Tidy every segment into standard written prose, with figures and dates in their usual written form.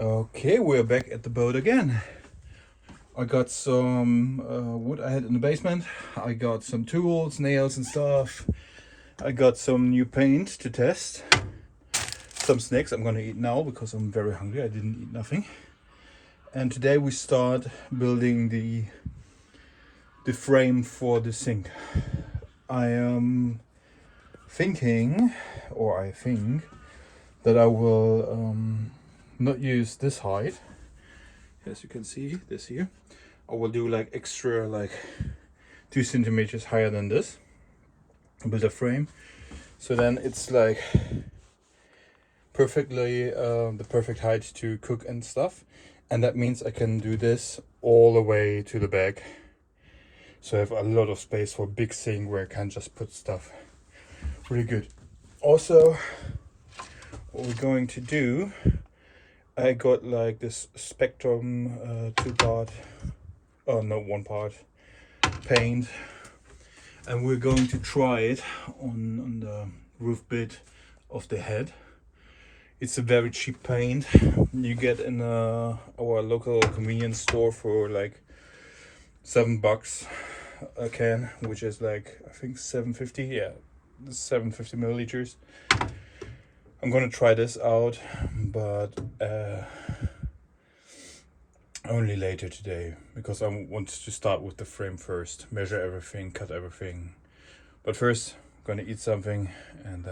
Okay, we're back at the boat again. I got some wood I had in the basement. I got some tools, nails and stuff. I got some new paint to test. Some snacks I'm gonna eat now because I'm very hungry. I didn't eat nothing. And today we start building the frame for the sink. I am thinking, or I think, that I will not use this height. As you can see, this here. I will do like extra, like 2 centimeters higher than this. Build a frame. So then it's like perfectly the perfect height to cook and stuff. And that means I can do this all the way to the back. So I have a lot of space for a big sink where I can just put stuff. Really good. Also, what we're going to do, I got like this Spectrum 2-part, oh no, 1-part paint, and we're going to try it on the roof bit of the head. It's a very cheap paint you get in our local convenience store for like $7 a can, which is like I think 750. Yeah, 750 milliliters. I'm gonna try this out, but only later today because I want to start with the frame first, measure everything, cut everything. But first, I'm gonna eat something and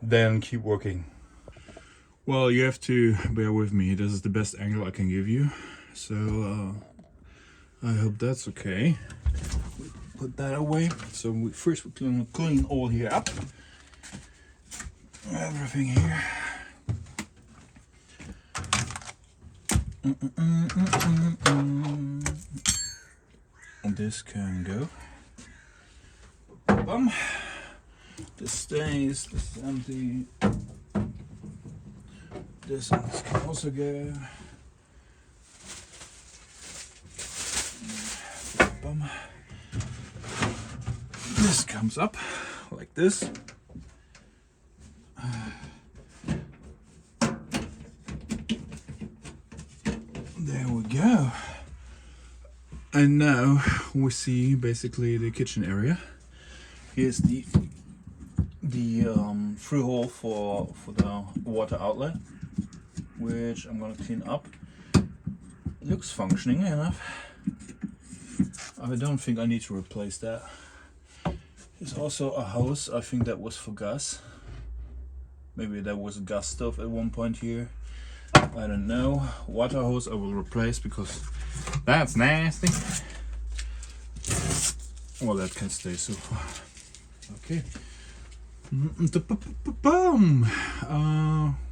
then keep working. Well, you have to bear with me. This is the best angle I can give you, so I hope that's okay. Put that away. So we're gonna clean all here up. Everything here. This can go. This stays. This is empty. This and this can also go. This comes up like this. There we go. And now we see basically the kitchen area. Here's the through hole for the water outlet, which I'm gonna clean up. It looks functioning enough. I don't think I need to replace that. There's also a hose. I think that was for gas. Maybe there was a gas stove at one point here. I don't know. Water hose I will replace because that's nasty. Well, that can stay so far. Okay.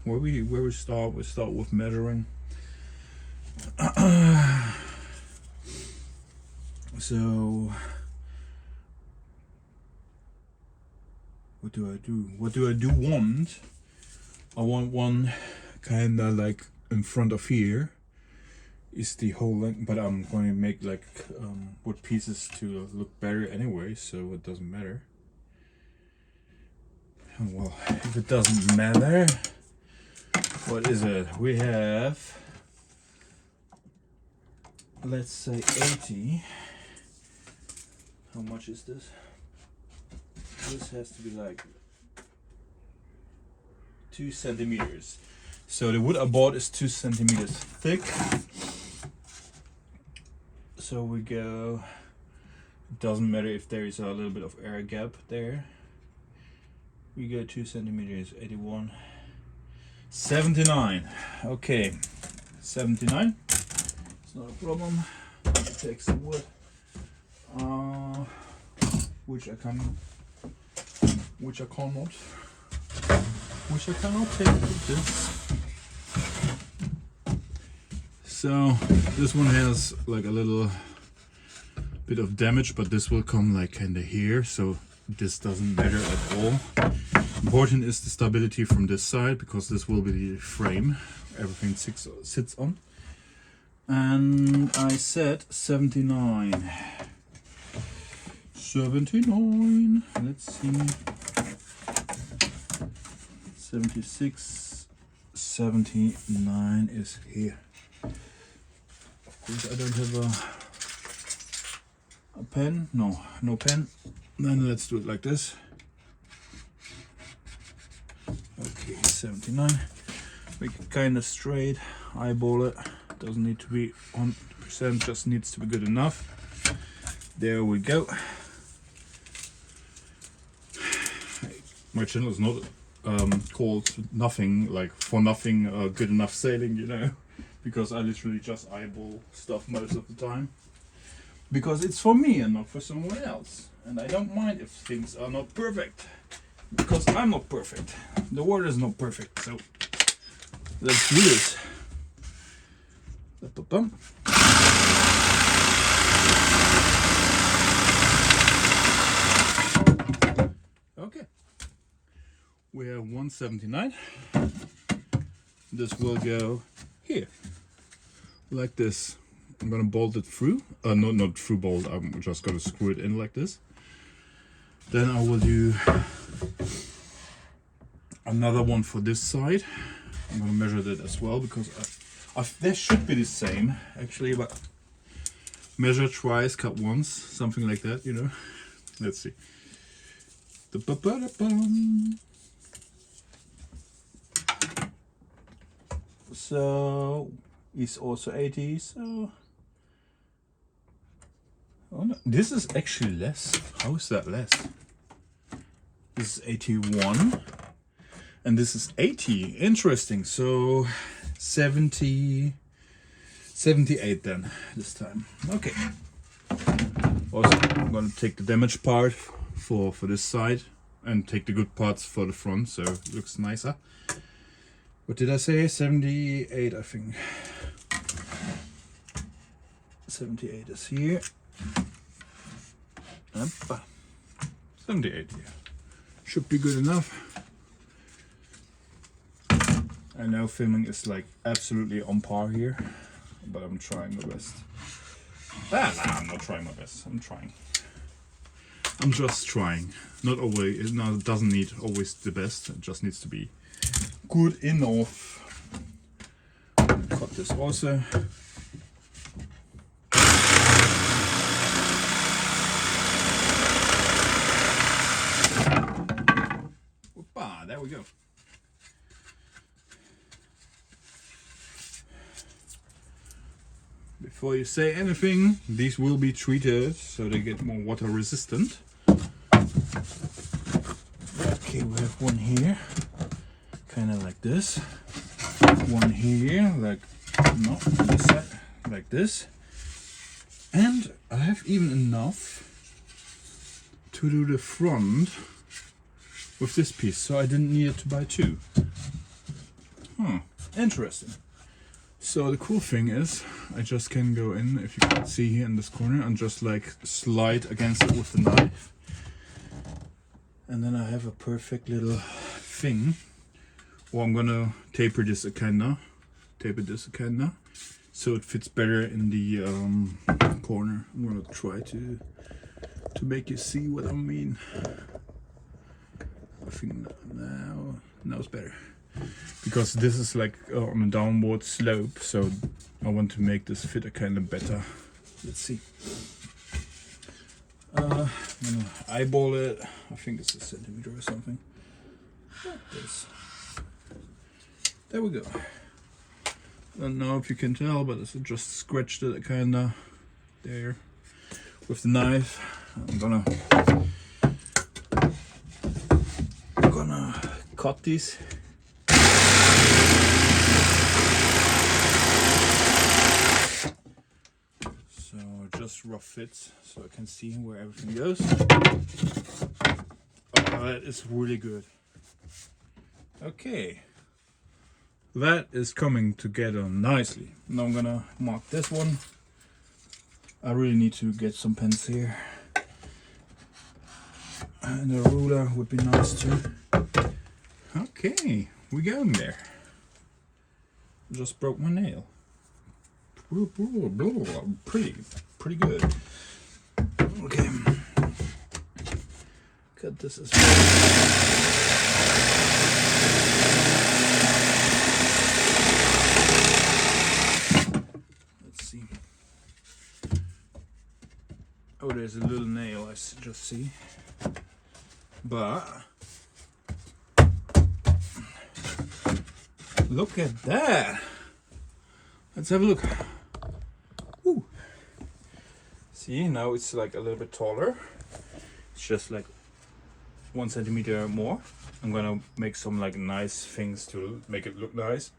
Where we start? We start with measuring. So what do I do? What do I want? I want one kinda like in front of here is the whole length, but I'm going to make like wood pieces to look better anyway, so it doesn't matter. Well, if it doesn't matter, what is it? We have, let's say 80. How much is this? This has to be like 2 centimeters. So the wood I bought is 2 centimeters thick. So we go, it doesn't matter if there is a little bit of air gap there. We go 2 centimeters, 81, 79. Okay, 79. It's not a problem. Take some wood, which I cannot take with this. So this one has like a little bit of damage, but this will come like kinda here, so this doesn't matter at all. Important is the stability from this side because this will be the frame everything sits on. And I said 79. 79. Let's see. 76, 79 is here. Of course I don't have a pen, no pen. Then let's do it like this. Okay, 79. Make it kind of straight, eyeball it. Doesn't need to be 100%, just needs to be good enough. There we go. My channel is not called nothing, like for nothing good enough sailing, you know, because I literally just eyeball stuff most of the time. Because it's for me and not for someone else. And I don't mind if things are not perfect. Because I'm not perfect. The world is not perfect, so let's do this. Okay. We have 179. This will go here. Like this. I'm gonna bolt it through. Not through bolt, I'm just gonna screw it in like this. Then I will do another one for this side. I'm gonna measure that as well because they should be the same actually, but measure twice, cut once, something like that, you know. Let's see. So it's also 80. So oh no, this is actually less. How is that less? This is 81 and this is 80. Interesting. So 78 then this time. Okay. Also, I'm gonna take the damaged part for this side and take the good parts for the front, so it looks nicer. What did I say? 78, I think. 78 is here. 78 here. Should be good enough. I know filming is like absolutely on par here, but I'm trying my best. I'm not trying my best. I'm trying. I'm just trying. Not always. No, it doesn't need always the best. It just needs to be good enough. Cut this also. Opa, there we go. Before you say anything, these will be treated so they get more water resistant. Okay, we have one here, kind of like this. One here, like, no, on this side, like this. And I have even enough to do the front with this piece, so I didn't need to buy two. Interesting. So the cool thing is, I just can go in, if you can see here in this corner, and just like slide against it with the knife. And then I have a perfect little thing. Or I'm gonna taper this a kinda, so it fits better in the corner. I'm gonna try to make you see what I mean. I think now it's better. Because this is like on a downward slope, so I want to make this fit a kind of better. Let's see. I'm gonna eyeball it. I think it's a centimeter or something. Like this. There we go. I don't know if you can tell, but I just scratched it kinda there with the knife. I'm gonna cut these. So just rough fits, so I can see where everything goes. Oh, that is really good. Okay, that is coming together nicely. Now I'm gonna mark this one. I really need to get some pens here, and a ruler would be nice too. Okay, we're going there. Just broke my nail. Pretty good. Okay. Cut this as well. there's a little nail I just see. But look at that. Let's have a look. Ooh. See, now it's like a little bit taller. It's just like 1 centimeter more. I'm gonna make some like nice things to make it look nice.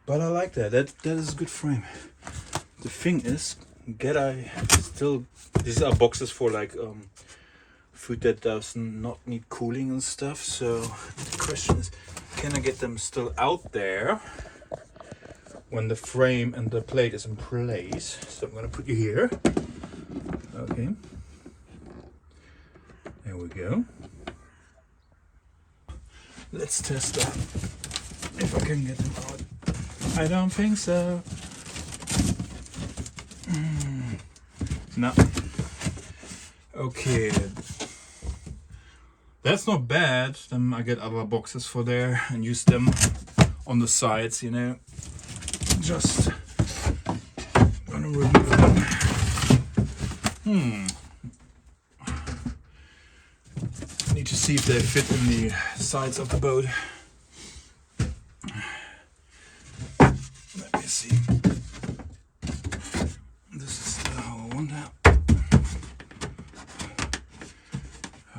But I like that. That is a good frame. The thing is, Galley still, these are boxes for like food that does not need cooling and stuff. So the question is, can I get them still out there when the frame and the plate is in place? So I'm gonna put you here. Okay. There we go. Let's test that. If I can get them out. I don't think so. No. Okay. That's not bad. Then I get other boxes for there and use them on the sides, you know. Just gonna remove them. Need to see if they fit in the sides of the boat. Let me see. This is the whole one now.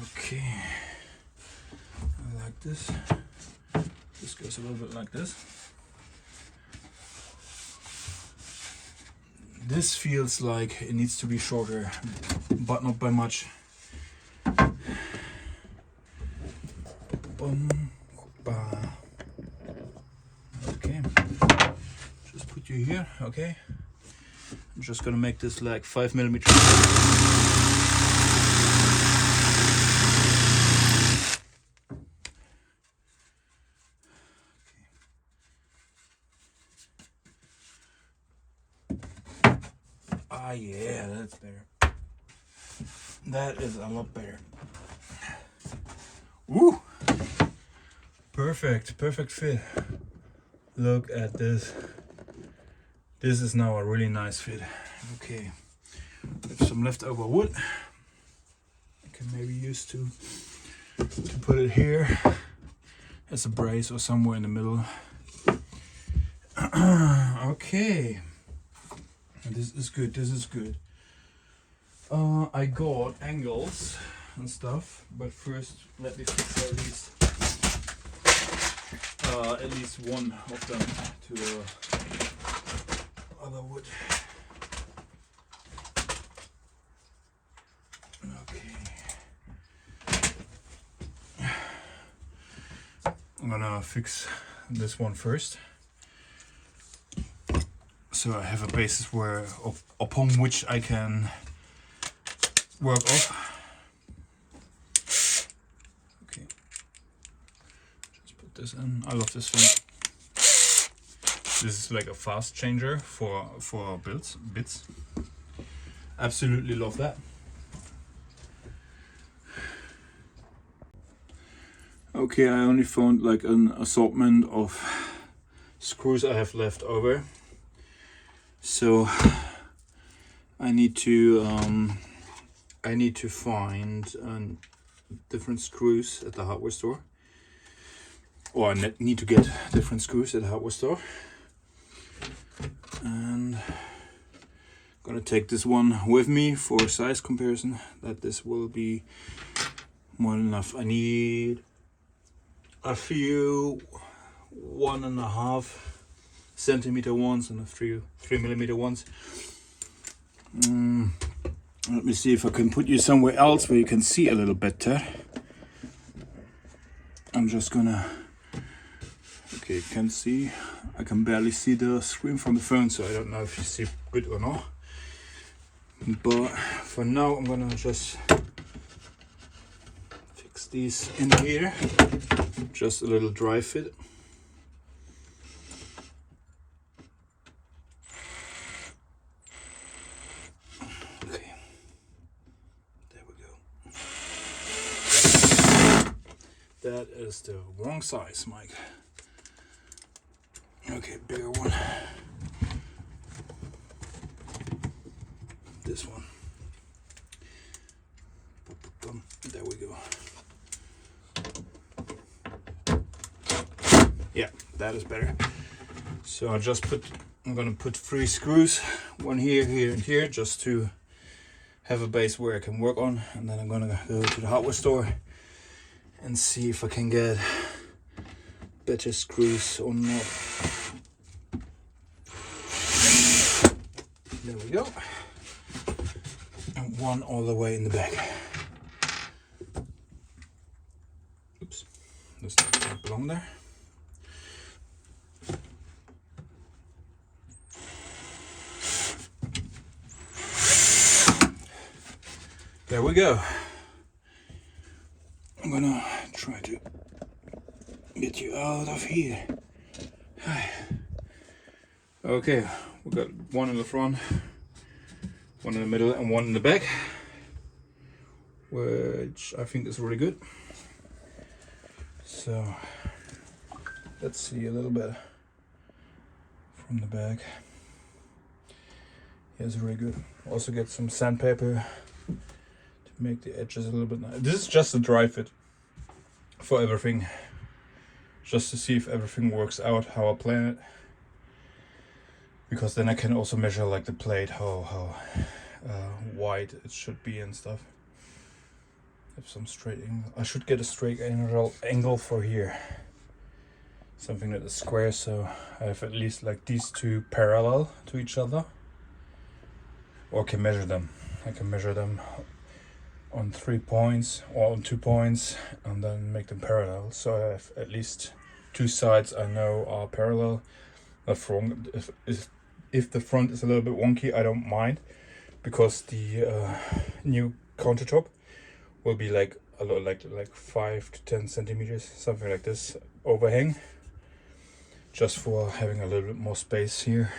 Okay. I like this. This goes a little bit like this. This feels like it needs to be shorter, but not by much. Okay, just put you here. Okay, I'm just gonna make this like 5 millimeters. Ah, yeah, that's better. That is a lot better. Woo! Perfect fit. Look at this. This is now a really nice fit. Okay, with some leftover wood, I can maybe use to put it here as a brace or somewhere in the middle. Okay, this is good. This is good. I got angles and stuff, but first let me fix at least one of them to other wood. Okay. I'm gonna fix this one first, so I have a basis upon which I can work off. This in. I love this thing. This is like a fast changer for bits. Absolutely love that. Okay, I only found like an assortment of screws I have left over, so I need to find different screws at the hardware store. Or I need to get different screws at the hardware store. And I'm gonna take this one with me for size comparison, that this will be more than enough. I need a few 1.5 centimeter ones and a few 3 millimeter ones. Let me see if I can put you somewhere else where you can see a little better. I'm just gonna. Okay, you can see, I can barely see the screen from the phone, so I don't know if you see good or not. But for now, I'm gonna just fix these in here. Just a little dry fit. Okay, there we go. That is the wrong size, Mike. Okay, bigger one. This one. that is better. So I'm gonna put 3 screws, one here, here, and here, just to have a base where I can work on. And then I'm gonna go to the hardware store and see if I can get better screws or not. There we go. And one all the way in the back. Oops, this doesn't belong there. There we go. I'm gonna try to get you out of here. Hi. Okay, we got one in the front, one in the middle, and one in the back, which I think is really good. So let's see a little bit from the back. Yeah, it's really good. Also get some sandpaper to make the edges a little bit nice. This is just a dry fit for everything, just to see if everything works out how I plan it. Because then I can also measure like the plate, how wide it should be and stuff. Have some straight angle. I should get a straight angle for here. Something that is square, so I have at least like these two parallel to each other. Or can measure them. I can measure them on 3 points or on 2 points and then make them parallel. So I have at least 2 sides I know are parallel. Not wrong. If the front is a little bit wonky, I don't mind, because the new countertop will be like a lot, like 5 to 10 centimeters, something like this, overhang, just for having a little bit more space here.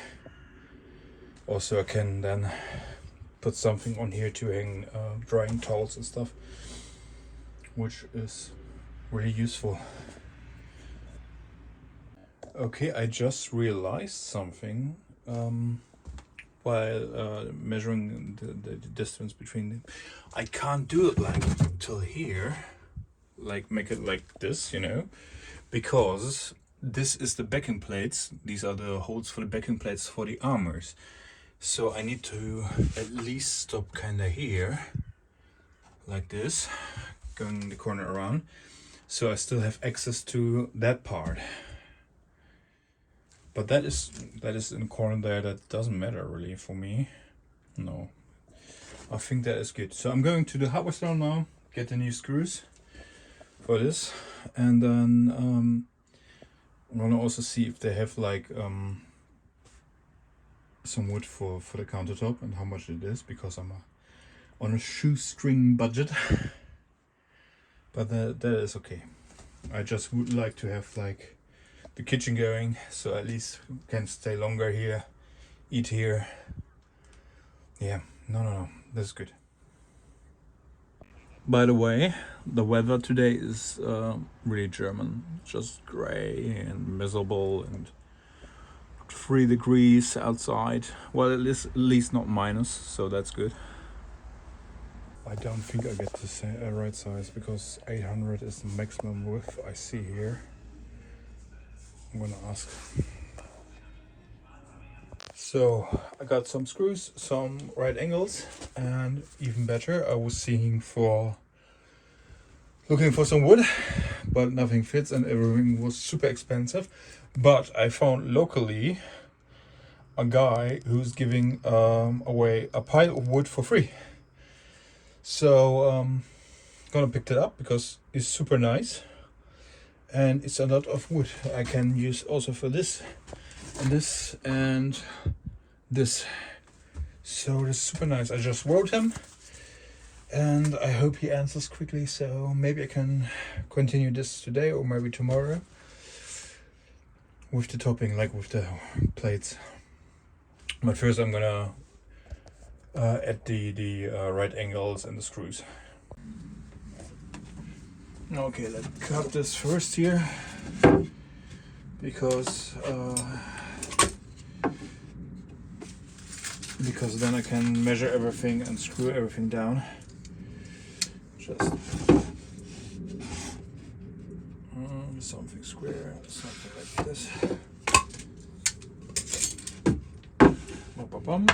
Also, I can then put something on here to hang drying towels and stuff, which is really useful. Okay, I just realized something while measuring the distance between them. I can't do it like till here, like make it like this, you know, because this is the backing plates. These are the holes for the backing plates for the armors. So I need to at least stop kind of here, like this, going the corner around, so I still have access to that part. But that is in the corner there. That doesn't matter really for me. No, I think that is good. So I'm going to the hardware store now, get the new screws for this, and then I'm gonna also see if they have like some wood for the countertop and how much it is, because I'm on a shoestring budget. But that is okay. I just would like to have like the kitchen going, so at least can stay longer here, eat here. Yeah, no, that's good. By the way, the weather today is really German, just gray and miserable and 3 degrees outside. Well, at least not minus, so that's good. I don't think I get the right size, because 800 is the maximum width I see here. I'm gonna ask. So I got some screws, some right angles, and even better, I was looking for some wood, but nothing fits and everything was super expensive. But I found locally a guy who's giving away a pile of wood for free. So gonna pick that up because it's super nice. And it's a lot of wood I can use also for this and this and this. So it's super nice. I just wrote him and I hope he answers quickly, so maybe I can continue this today or maybe tomorrow with the topping, like with the plates. But first I'm gonna add the right angles and the screws. Okay, let's cut this first here, because then I can measure everything and screw everything down. Just something square, something like this. Bum.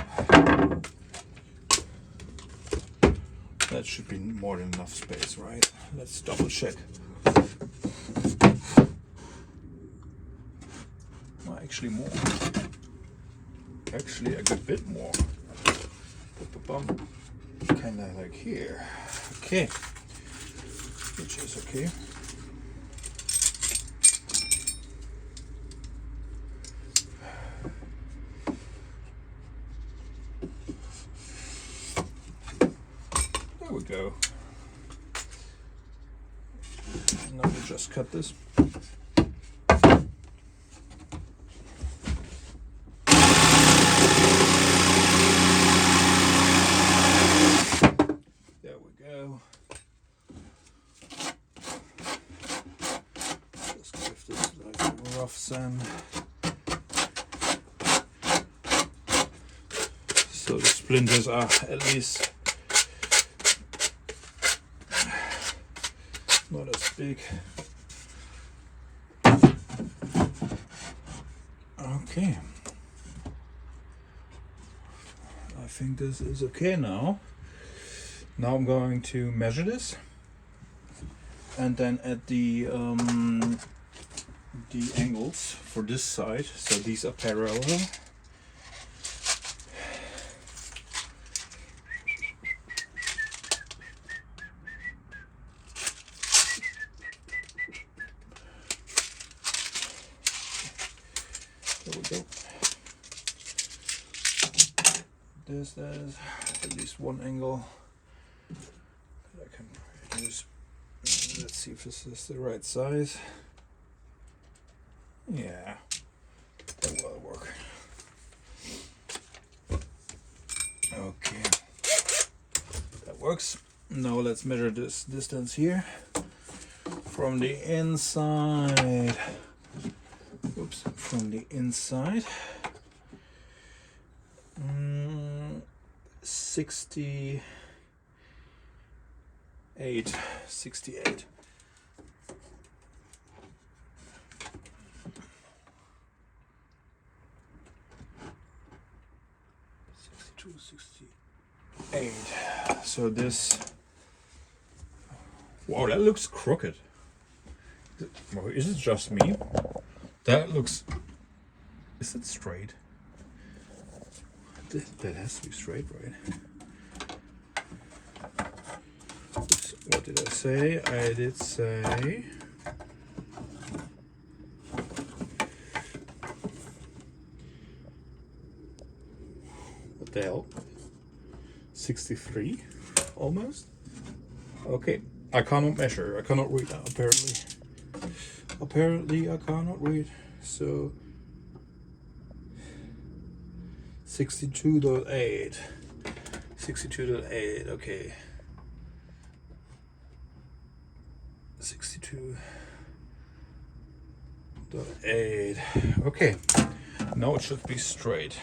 That should be more than enough space, right? Let's double check. Well, actually more. Actually a good bit more. Bum. Kind of like here. Okay. Which is okay. There we go. Now we just cut this. There we go. Just give this like a rough sand. So the splinters are at least not as big. Okay. I think this is okay now. Now I'm going to measure this and then at the angles for this side. So these are parallel. There we go. There's at least one angle that I can use. Let's see if this is the right size. Yeah, that will work. Okay, that works. Now let's measure this distance here from the inside. Oops, from the inside. 68. 68. So this, wow, that looks crooked. Is it just me? That looks, is it straight? That has to be straight, right? Oops, what did I say? I did say what the hell? 63 almost. Okay, I cannot measure. I cannot read that apparently I cannot read. So 62.8. 62.8. Okay, 62.8. Okay, now it should be straight.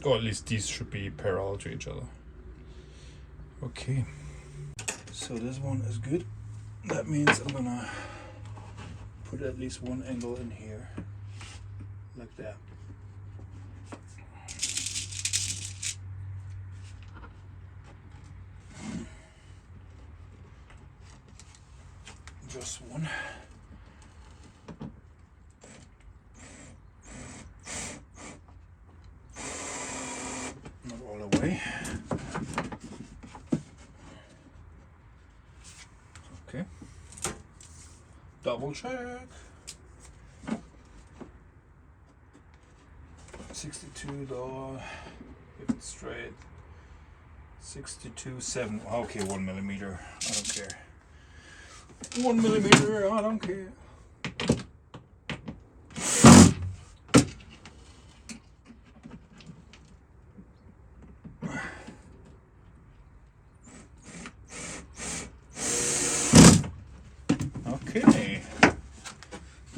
Or at least these should be parallel to each other. Okay. So this one is good. That means I'm gonna put at least one angle in here. Like that. Just one. Not all the way. Okay. Double check. 62 though, if it's straight. 62.7. Okay, 1 millimeter. I don't care. 1 millimeter. I don't care. Okay,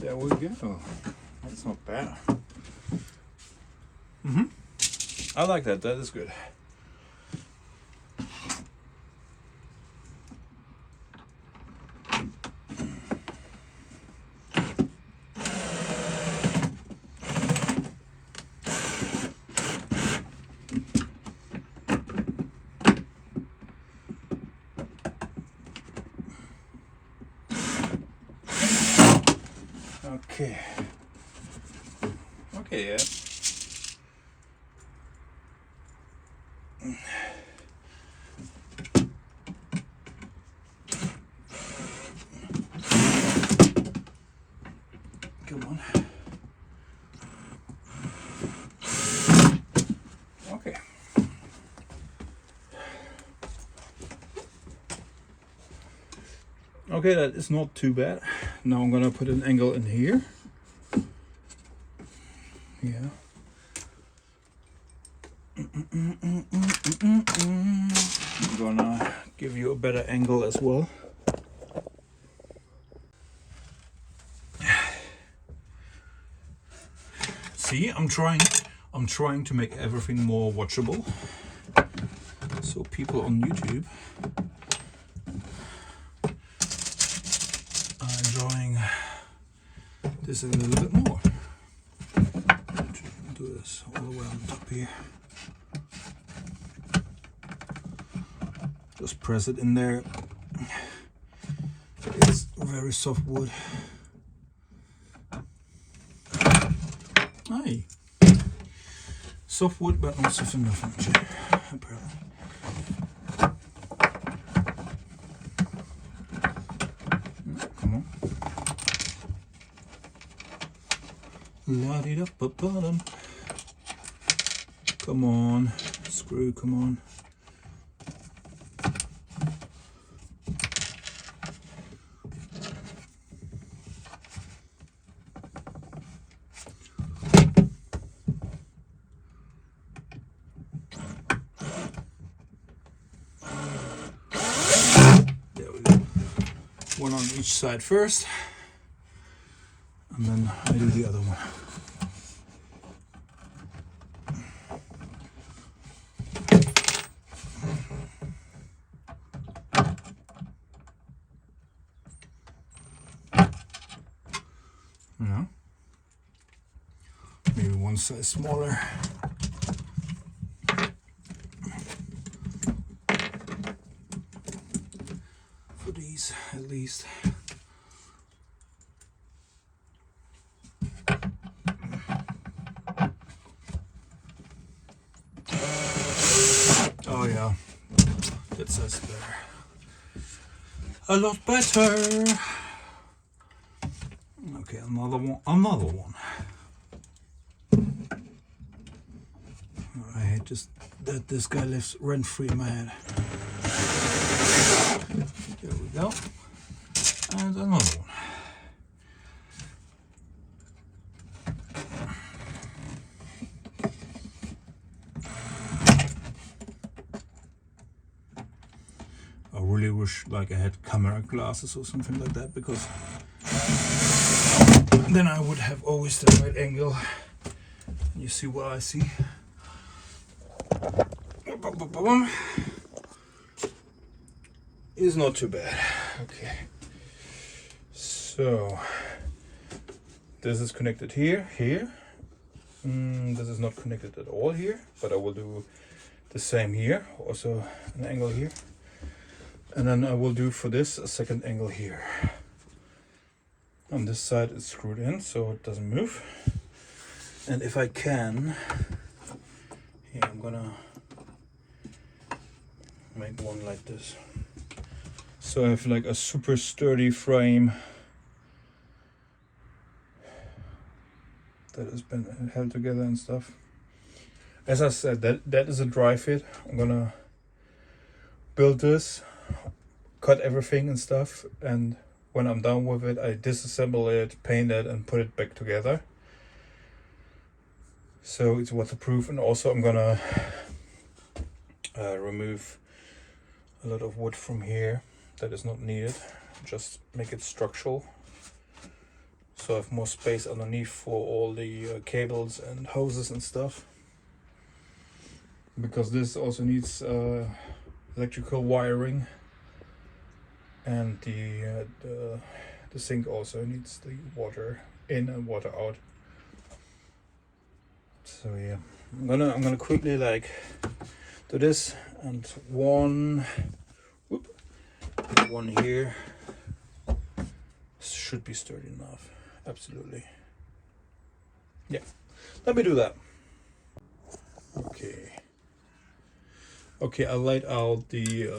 there we go. That's not bad. I like that. That is good. Okay. Okay, yeah. Come on. Okay. Okay, that is not too bad. Now I'm gonna put an angle in here. Yeah. I'm gonna give you a better angle as well. See, I'm trying to make everything more watchable, so people on YouTube are enjoying this a little bit more. Do this all the way on top here. Just press it in there. It's very soft wood. Aye. Soft wood, but not soft enough, actually, apparently. Come on. La-di-da-ba-ba-dum. Come on. Screw, come on. One on each side first, and then I do the other one. Yeah. Maybe one size smaller. For these, at least. Oh yeah, that says better. A lot better. Okay, another one. I hate just that this guy lives rent-free in my head. There we go. And another one. I really wish like I had camera glasses or something like that, because then I would have always the right angle. You see what I see? It's not too bad. Okay. So this is connected here. This is not connected at all here, but I will do the same here. Also an angle here. And then I will do for this a second angle here. On this side it's screwed in so it doesn't move. And if I can, here I'm gonna make one like this. So I have like a super sturdy frame that has been held together and stuff. As I said, that is a dry fit. I'm gonna build this, cut everything and stuff, and when I'm done with it, I disassemble it, paint it, and put it back together. So it's waterproof, and also I'm gonna remove a lot of wood from here that is not needed, just make it structural. So I have more space underneath for all the cables and hoses and stuff. Because this also needs electrical wiring, and the sink also needs the water in and water out. So yeah, I'm gonna quickly like do this, and one here should be sturdy enough. absolutely. Yeah, let me do that. Okay, I laid out the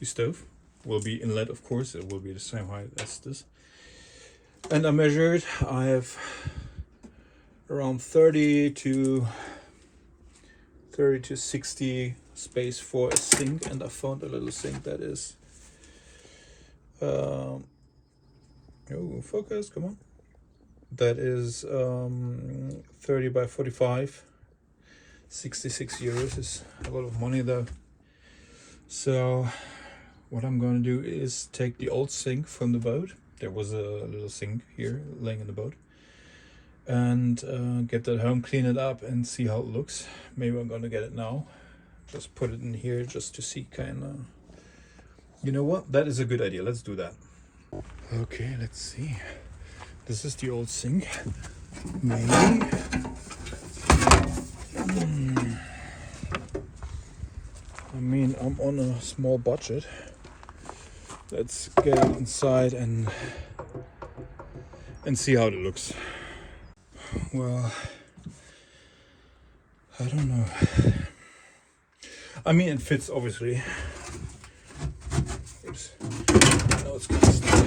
stove. Will be inlet, of course. It will be the same height as this. And I measured. I have around 30 to 60 space for a sink, and I found a little sink that is oh, focus, come on. That is 30 by 45. 66 euros is a lot of money though. So what I'm going to do is take the old sink from the boat. There was a little sink here laying in the boat, and get that home, clean it up, and see how it looks. Maybe I'm gonna get it now. Just put it in here just to see, kind of. You know what? That is a good idea. Let's do that. Okay, let's see. This is the old sink. Maybe. I mean, I'm on a small budget. Let's get it inside and see how it looks. Well, I don't know. I mean, it fits, obviously. Oops. No, it's gonna stay.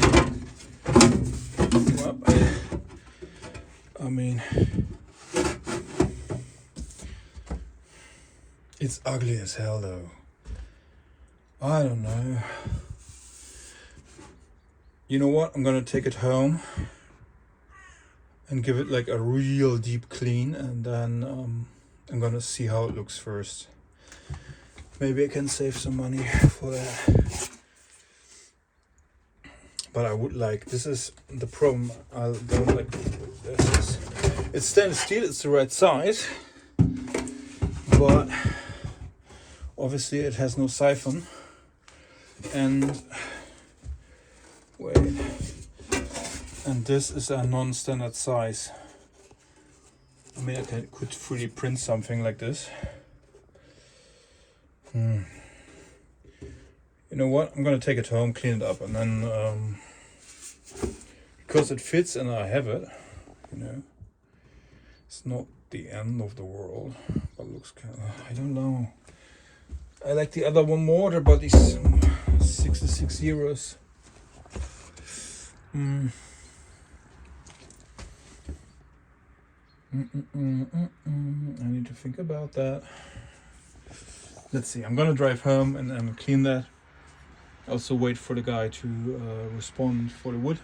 Come up. I mean, it's ugly as hell, though. I don't know. You know what? I'm gonna take it home and give it like a real deep clean, and then I'm gonna see how it looks first. Maybe I can save some money for that. But I would like, this is the problem, I don't like this. It's stainless steel, it's the right size, but obviously it has no siphon. And wait, and this is a non-standard size. I mean, could fully print something like this. You know what? I'm gonna take it home, clean it up, and then because it fits and I have it, you know, it's not the end of the world. But it looks kind of, I don't know. I like the other one more, but it's 66 euros. I need to think about that. Let's see, I'm gonna drive home and clean that. Also wait for the guy to respond for the wood.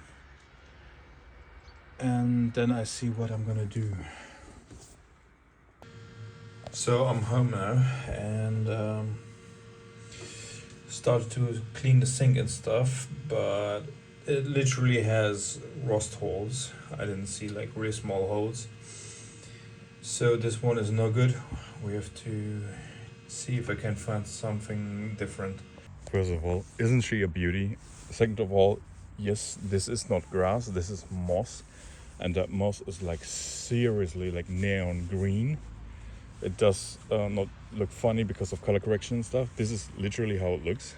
And then I see what I'm gonna do. So I'm home now and started to clean the sink and stuff, but it literally has rust holes. I didn't see like really small holes. So this one is no good. We have to see if I can find something different. First of all, isn't she a beauty? Second of all, yes, this is not grass, this is moss. And that moss is like seriously like neon green. It does not look funny because of color correction and stuff. This is literally how it looks.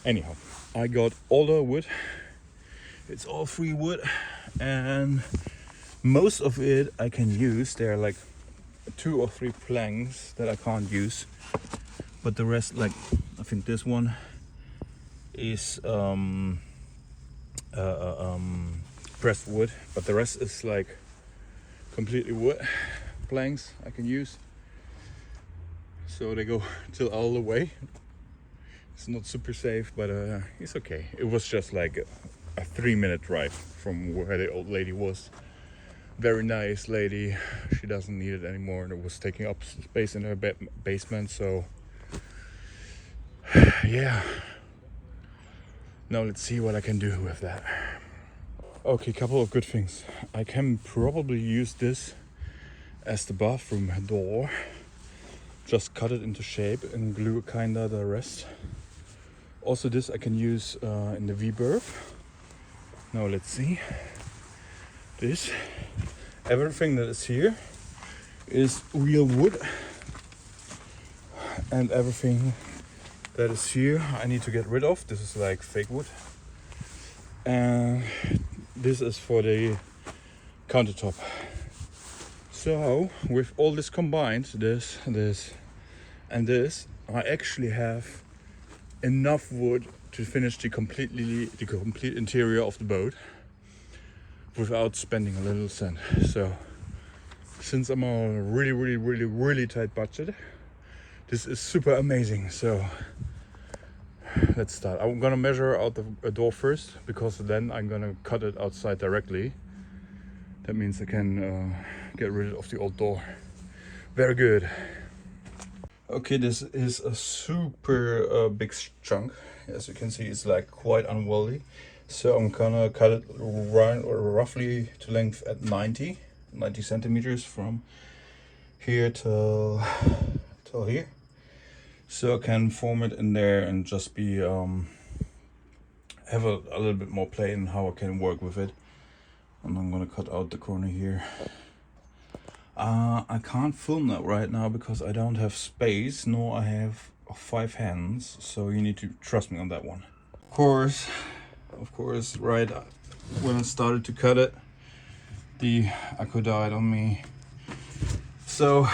Anyhow, I got all the wood. It's all free wood, and most of it I can use. There are like 2 or 3 planks that I can't use, but the rest, like I think this one is pressed wood, but the rest is like completely wood planks I can use. So they go till all the way. It's not super safe, but it's okay. It was just like a 3-minute drive from where the old lady was. Very nice lady. She doesn't need it anymore, and it was taking up space in her basement. So yeah. Now let's see what I can do with that. Okay, couple of good things. I can probably use this as the bathroom door. Just cut it into shape and glue kinda the rest. Also this I can use in the V-berth. Now let's see. This, everything that is here is real wood, and everything that is here I need to get rid of. This is like fake wood. and this is for the countertop. So with all this combined, this, and this, I actually have enough wood to finish the complete interior of the boat without spending a little cent. So since I'm on a really tight budget, this is super amazing. So let's start. I'm gonna measure out a door first, because then I'm gonna cut it outside directly. That means I can get rid of the old door. Very good. Okay, this is a super big chunk. As you can see, it's like quite unwieldy. So I'm gonna cut it roughly to length at 90 centimeters from here till here. So I can form it in there and just be have a little bit more play in how I can work with it. And I'm gonna cut out the corner here. I can't film that right now because I don't have space, nor I have 5 hands, so you need to trust me on that one. Of course, right when I started to cut it, the Akku died on me. So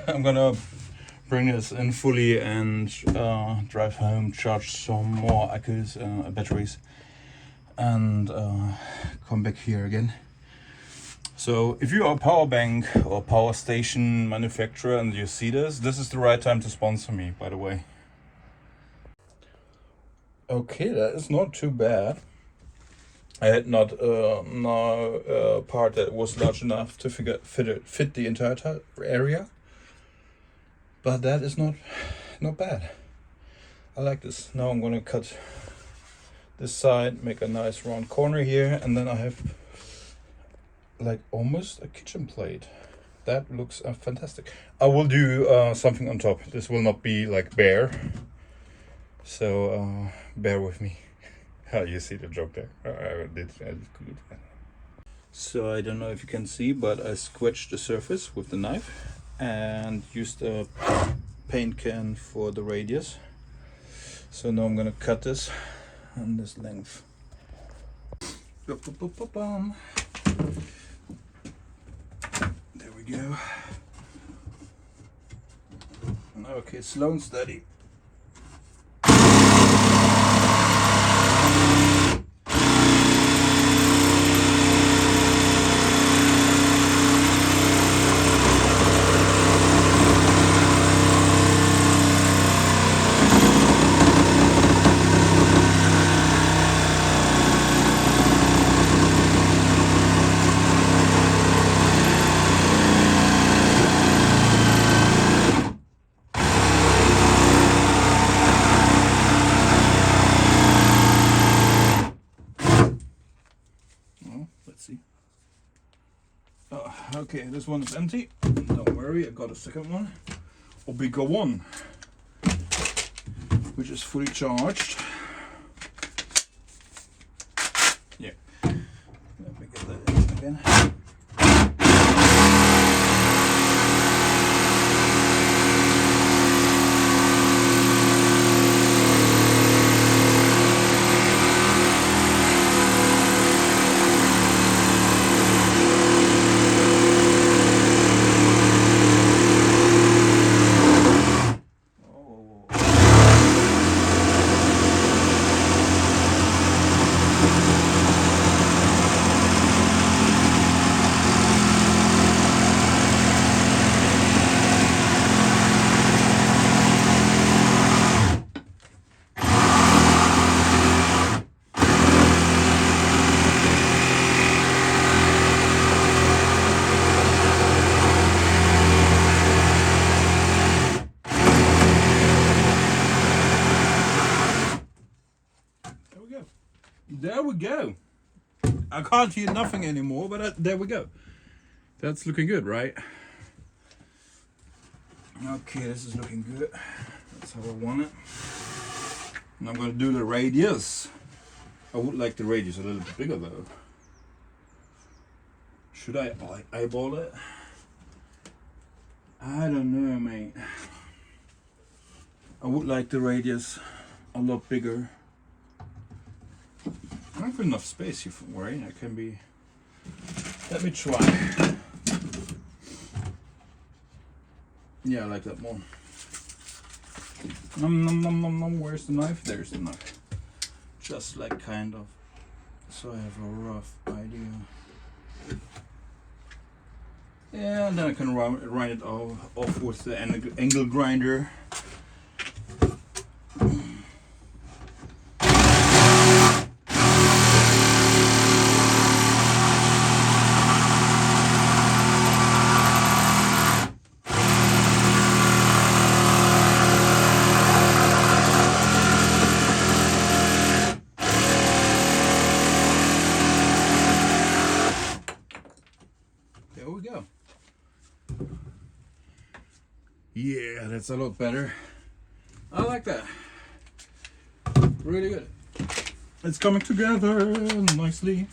I'm gonna bring this in fully and drive home, charge some more Akkus, batteries, and come back here again. So if you are a power bank or power station manufacturer and you see this is the right time to sponsor me, by the way. Okay, that is not too bad. I had not a part that was large enough to fit the entire area, but that is not bad. I like this. Now I'm gonna cut this side, make a nice round corner here, and then I have like almost a kitchen plate. That looks fantastic. I will do something on top. This will not be like bare, so bear with me. You see the joke there. I did. So I don't know if you can see, but I scratched the surface with the knife and used a paint can for the radius. So now I'm gonna cut this on this length. There we go. Okay, slow and steady. Let's see. Oh, okay, this one is empty. Don't worry, I got a second one. A bigger one, which is fully charged. Yeah. Let me get that in again. There we go. I can't hear nothing anymore, but there we go. That's looking good, right? Okay, this is looking good. That's how I want it. And I'm gonna do the radius. I would like the radius a little bit bigger though. Should I eyeball it? I don't know, mate. I would like the radius a lot bigger. have enough space here, right? I can be. Let me try. Yeah, I like that more. Nom nom nom nom nom. Where's the knife? There's the knife. Just like kind of. So I have a rough idea. Yeah, and then I can grind it off with the angle grinder. There we go. Yeah, that's a lot better. I like that. Really good. It's coming together nicely.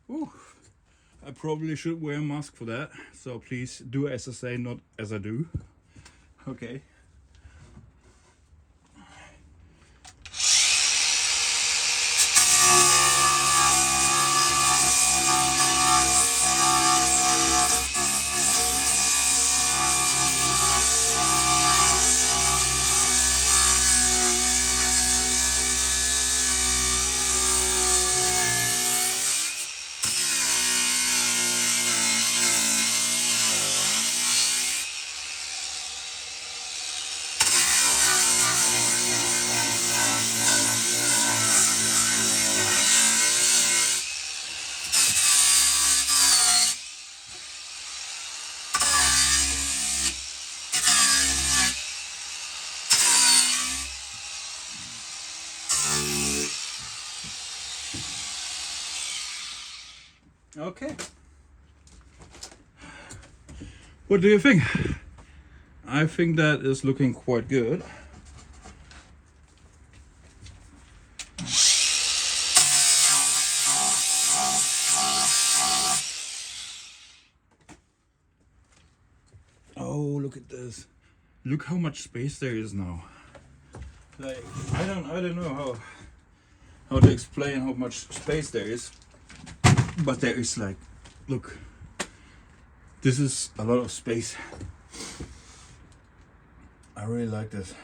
Ooh, I probably should wear a mask for that, so please do as I say, not as I do. Okay. Okay. What do you think? I think that is looking quite good. Oh, look at this. Look how much space there is now. Like, I don't know how to explain how much space there is. But there is, like, look. This is a lot of space. I really like this.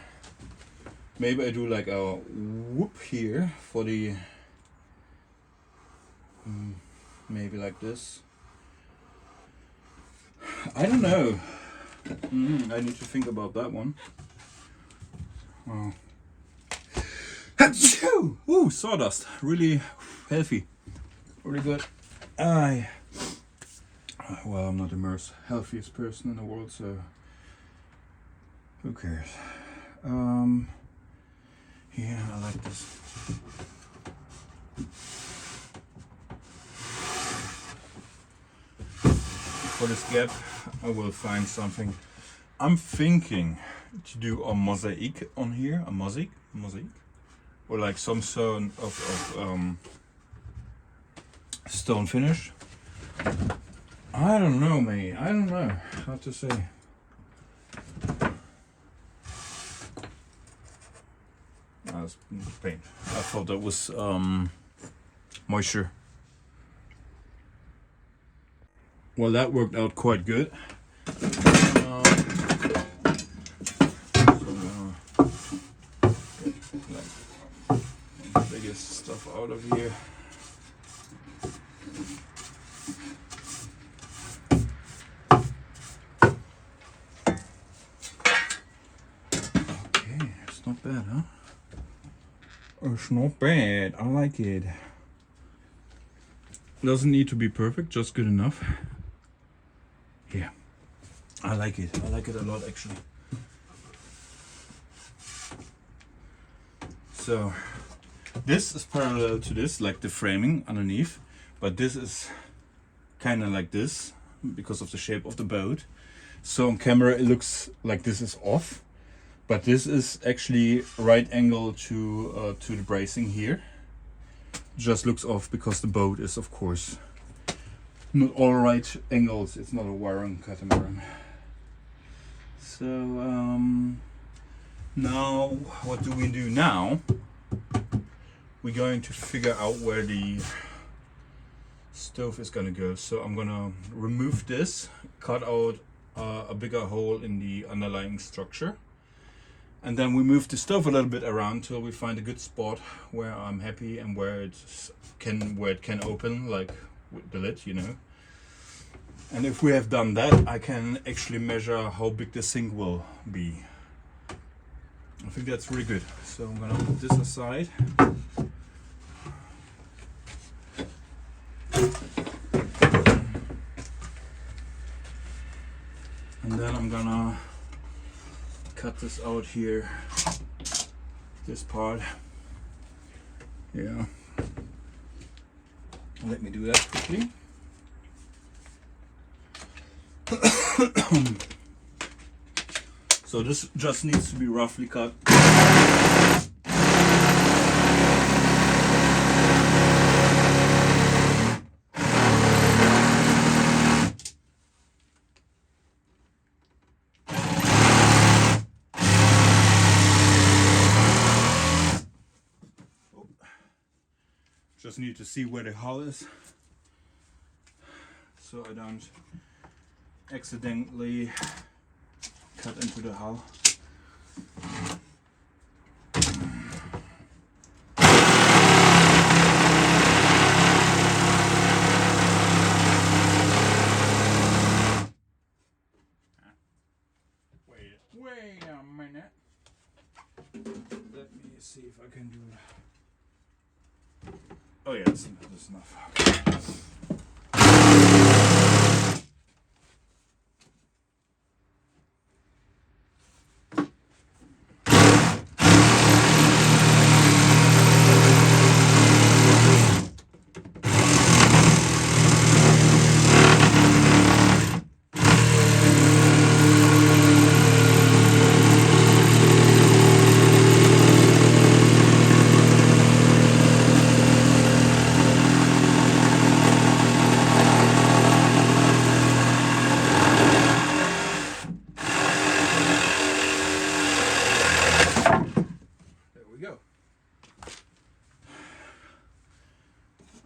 Maybe I do like a whoop here for the maybe like this. I don't know. I need to think about that one. Oh. Achoo! Ooh, sawdust. Really healthy. Really good. Well, I'm not the most healthiest person in the world, so who cares? Yeah, I like this. For this gap, I will find something. I'm thinking to do a mosaic on here, a mosaic, or like some sort of stone finish. I don't know, mate. I don't know how to say. That's paint. I thought that was moisture. Well, that worked out quite good. Biggest stuff out of here. Okay, it's not bad, huh? It's not bad. I like it. Doesn't need to be perfect, just good enough. I like it. I like it a lot actually. So this is parallel to this, like the framing underneath, but this is kind of like this because of the shape of the boat. So on camera it looks like this is off, but this is actually right angle to the bracing here. Just looks off because the boat is of course not all right angles. It's not a Warren catamaran. So now what do we do now? We're going to figure out where the stove is gonna go. So I'm gonna remove this, cut out a bigger hole in the underlying structure, and then we move the stove a little bit around till we find a good spot where I'm happy and where it can open, like with the lid, you know. And if we have done that, I can actually measure how big the sink will be. I think that's really good. So I'm gonna put this aside. And then I'm gonna cut this out here, this part. Yeah. Let me do that quickly. So this just needs to be roughly cut. Just need to see where the hull is, so I don't accidentally cut into the hull. Wait a minute. Let me see if I can do it. Oh yeah, that's enough. Okay.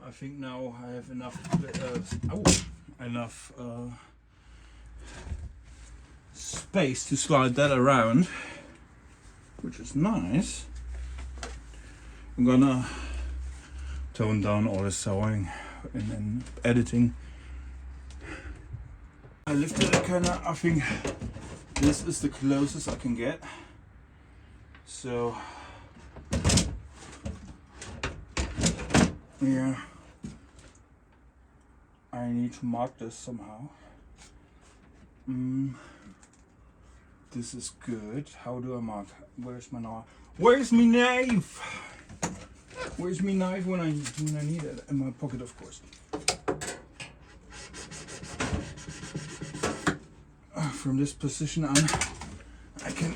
I think now I have enough space to slide that around, which is nice. I'm gonna tone down all the sewing and then editing. I lifted it kinda. I think this is the closest I can get. So yeah. I need to mark this somehow. This is good. How do I mark? Where's my knife? Where's my knife? Where's my knife when I need it? In my pocket, of course. From this position on, I can.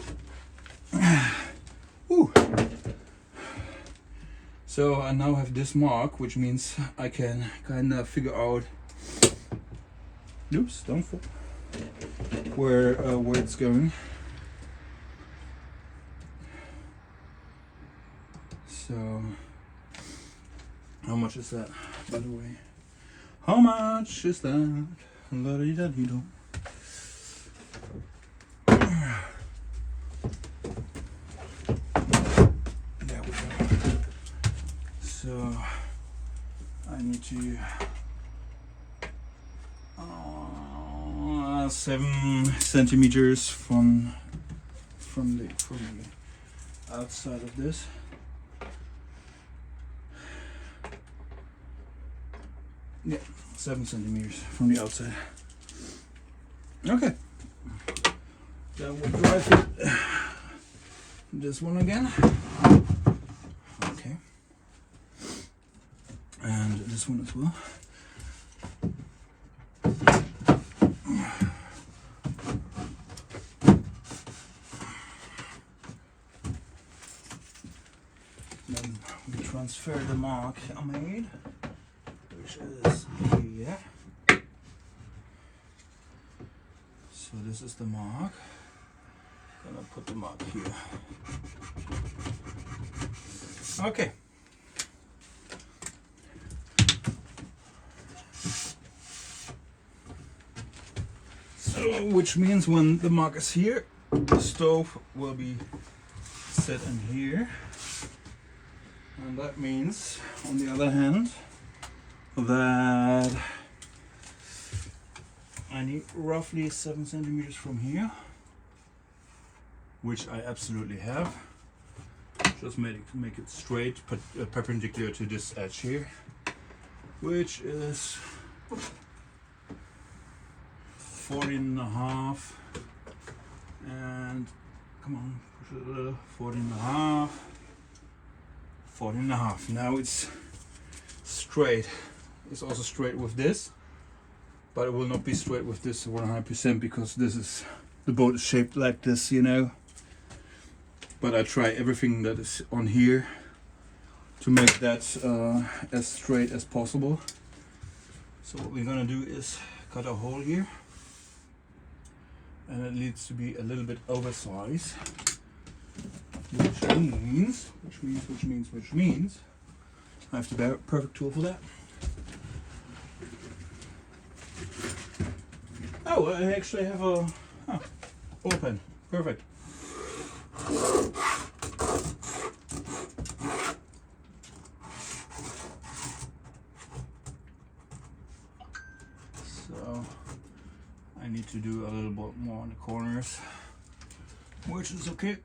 Ooh. So I now have this mark, which means I can kind of figure out. Oops, don't fall. Where it's going. So, how much is that, by the way? How much is that? La-di-da-di-do. There we go. So, I need to 7 centimeters from the outside of this. Yeah, 7 centimeters from the outside. Okay. Then we'll drive it. This one again. Okay. And this one as well. Then we transfer the mark I made, which is here. So this is the mark. Gonna put the mark here. Okay. So, which means when the mark is here, the stove will be set in here. And that means, on the other hand, that I need roughly 7 centimeters from here, which I absolutely have. Just make it straight, perpendicular to this edge here, which is 14.5, and come on, push it a little, 14.5, 14.5. Now it's straight. It's also straight with this, but it will not be straight with this 100% because this is, the boat is shaped like this, you know. But I try everything that is on here to make that as straight as possible. So what we're gonna do is cut a hole here, and it needs to be a little bit oversized, which means I have the perfect tool for that. Oh, I actually have a ball pen. Perfect. So I need to do a little bit more on the corners, which is okay.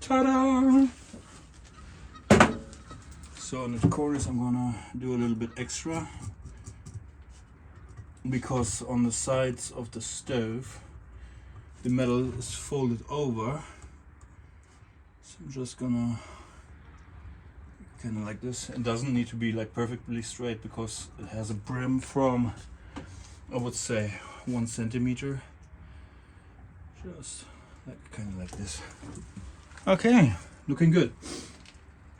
Ta-da! So on the corners I'm gonna do a little bit extra, because on the sides of the stove the metal is folded over. So I'm just gonna kind of like this. It doesn't need to be like perfectly straight because it has a brim from, I would say, 1 centimeter. Just like kind of like this. Okay, looking good.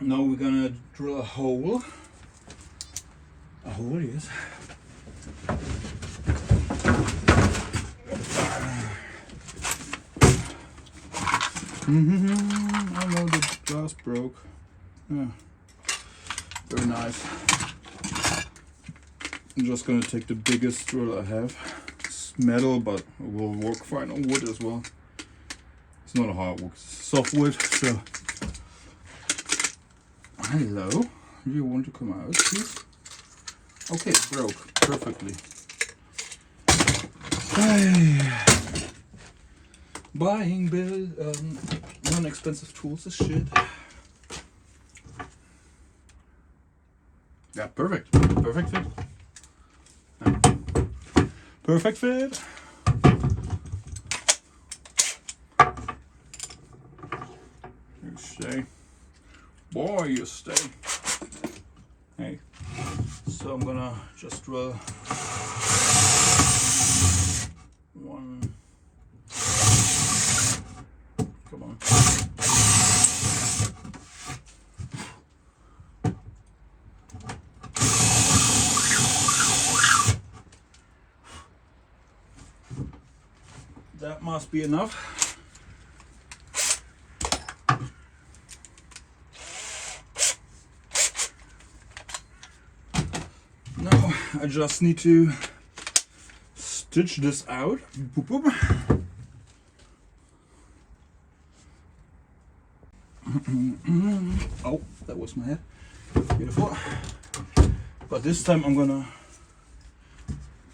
Now we're gonna drill a hole. Yes. I know the glass broke. Yeah, very nice. I'm just gonna take the biggest drill I have. It's metal, but it will work fine on wood as well. It's not a hard wood, it's soft wood, so. Hello, do you want to come out, please? Okay, it broke perfectly. Hey. Buying non-expensive tools is shit. Yeah, perfect. Perfect fit. Yeah. Perfect fit. You stay. Boy, you stay. Hey. So I'm gonna just drill one. Come on. That must be enough. Now I just need to stitch this out. Boop, boop. Oh, that was my head. Beautiful. But this time I'm gonna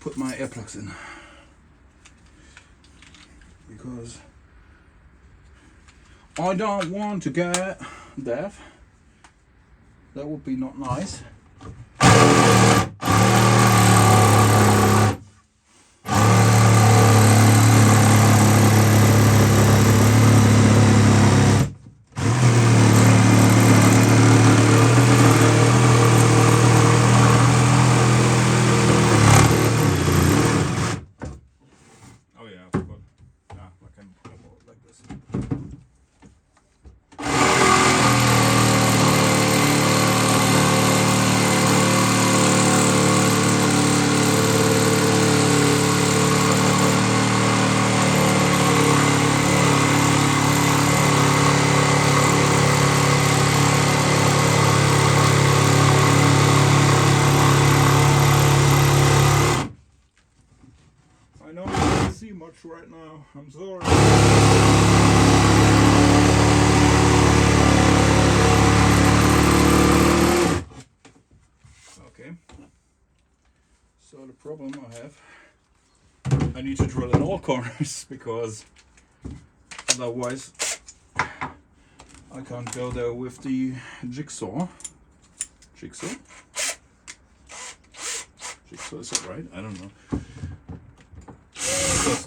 put my air plugs in, because I don't want to get deaf. That would be not nice. I know you can't see much right now. I'm sorry. Okay. So the problem I have, I need to drill in all corners because otherwise I can't go there with the jigsaw. Jigsaw? Jigsaw, is that right? I don't know. Because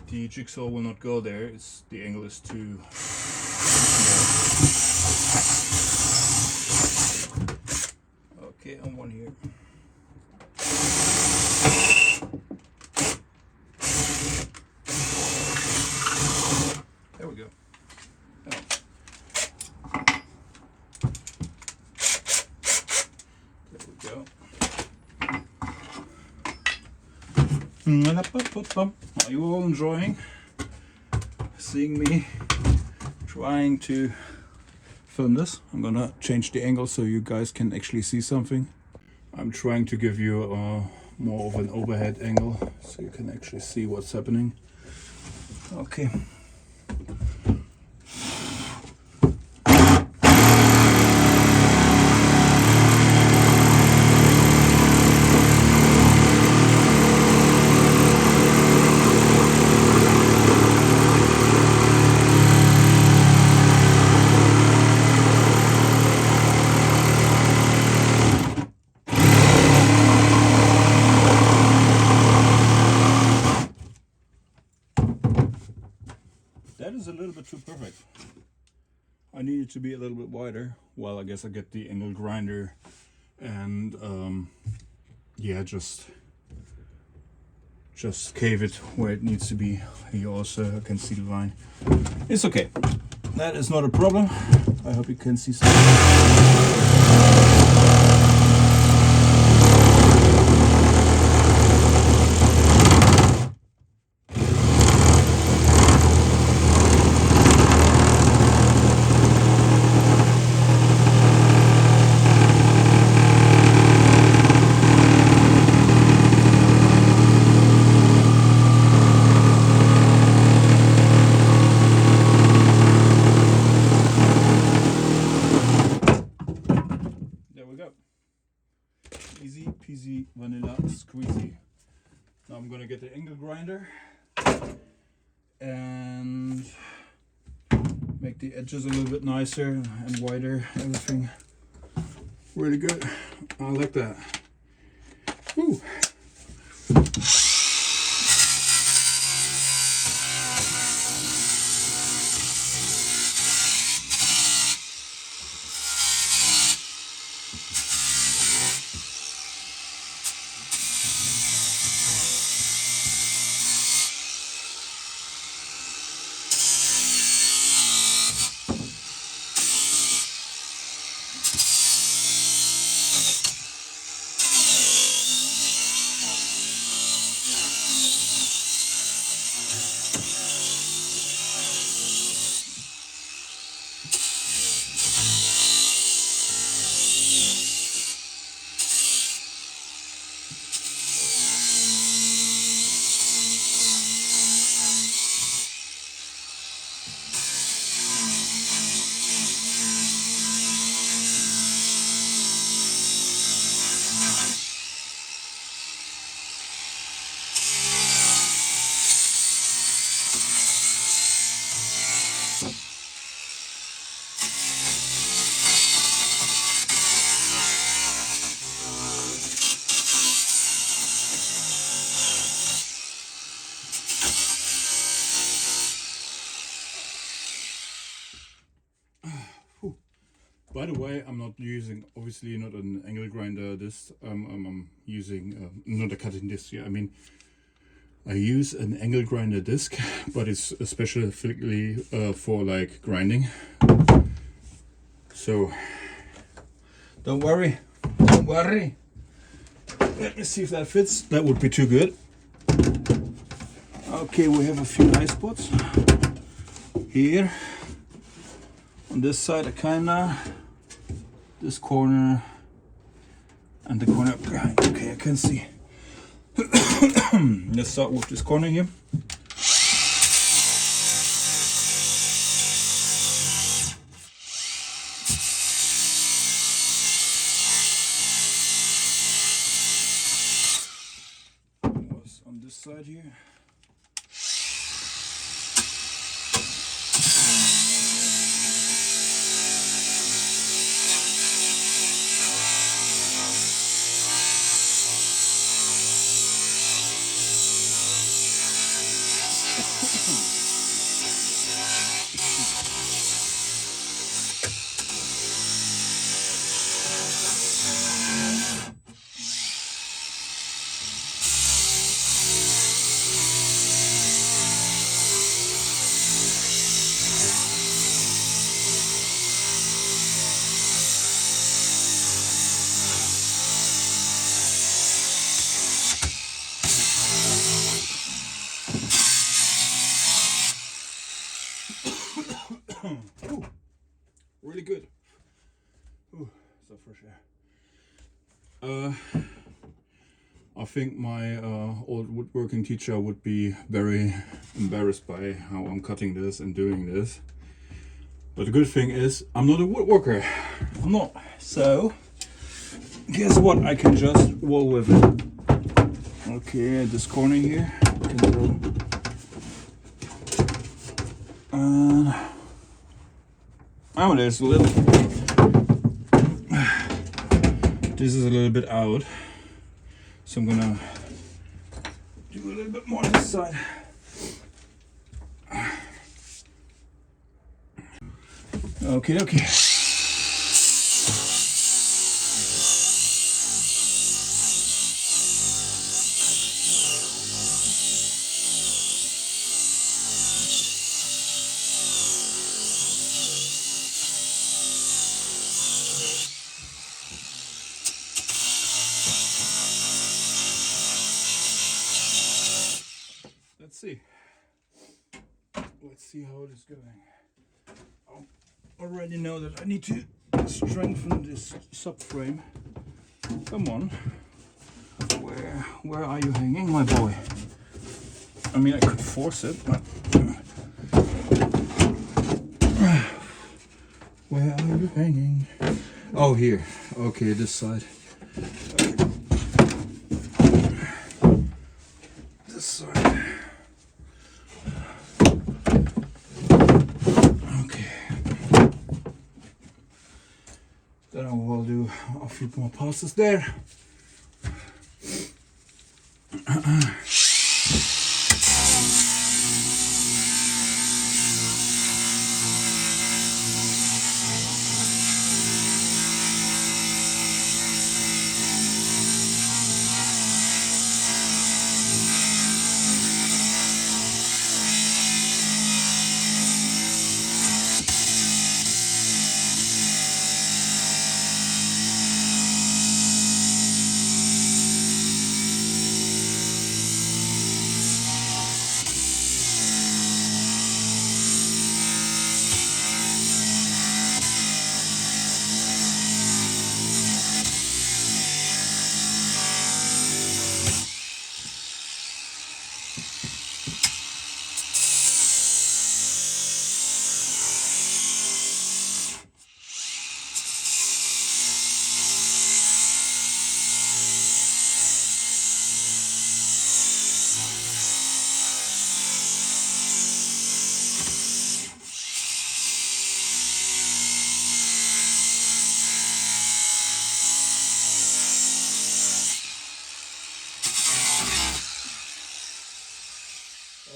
the jigsaw will not go there. It's the angle is too small. Okay, and one here. There we go. Oh. There we go. Are you all enjoying seeing me trying to film this? I'm gonna change the angle so you guys can actually see something. I'm trying to give you more of an overhead angle so you can actually see what's happening. Okay. That is a little bit too perfect. I need it to be a little bit wider. Well, I guess I get the angle grinder and yeah, just cave it where it needs to be. You also can see the line. It's okay. That is not a problem. I hope you can see something. Easy peasy vanilla squeezy. Now I'm gonna get the angle grinder and make the edges a little bit nicer and wider. Everything really good. I like that. Woo. By the way, I'm not using, obviously not an angle grinder disc. I'm using not a cutting disc. Yeah, I mean, I use an angle grinder disc, but it's specifically for like grinding. So don't worry, don't worry. Let me see if that fits. That would be too good. Okay, we have a few high spots here. On this side, a kinda. This corner and the corner behind. Okay, I can see. Let's start with this corner here. Was on this side here. Ooh, really good. Ooh, so fresh air. I think my old woodworking teacher would be very embarrassed by how I'm cutting this and doing this. But the good thing is, I'm not a woodworker. I'm not. So, guess what? I can just roll with it. Okay, this corner here. Oh, there's a little. This is a little bit out, so I'm gonna do a little bit more on this side. Okay, okay. Let's see. Let's see how it is going. I already know that I need to strengthen this subframe. Come on. Where are you hanging, my boy? I mean, I could force it, but where are you hanging? Oh, here. Okay, this side. This side. Okay. Then I will do a few more passes there.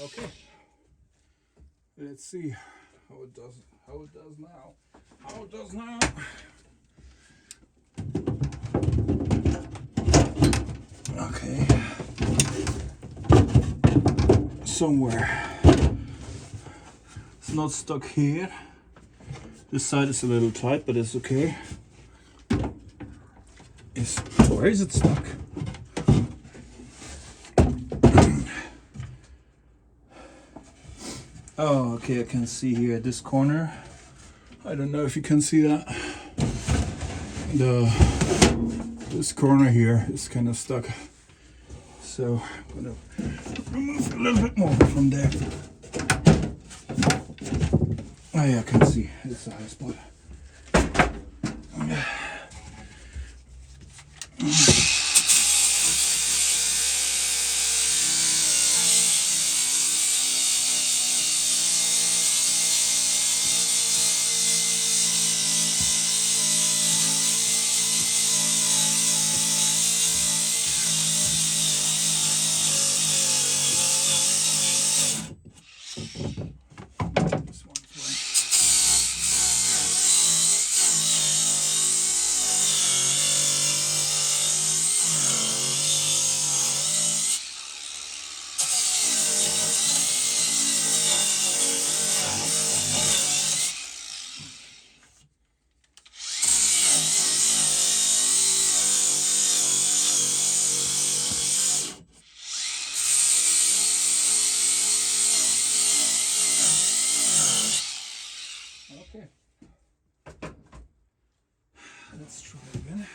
Okay, let's see. how it does now. How it does now. Okay. Somewhere. It's not stuck here. This side is a little tight, but it's okay. Where is it stuck? Oh, okay, I can see here this corner. I don't know if you can see that. This corner here is kind of stuck. So I'm gonna remove a little bit more from there. Oh yeah, I can see it's a high spot. Okay. Let's try again.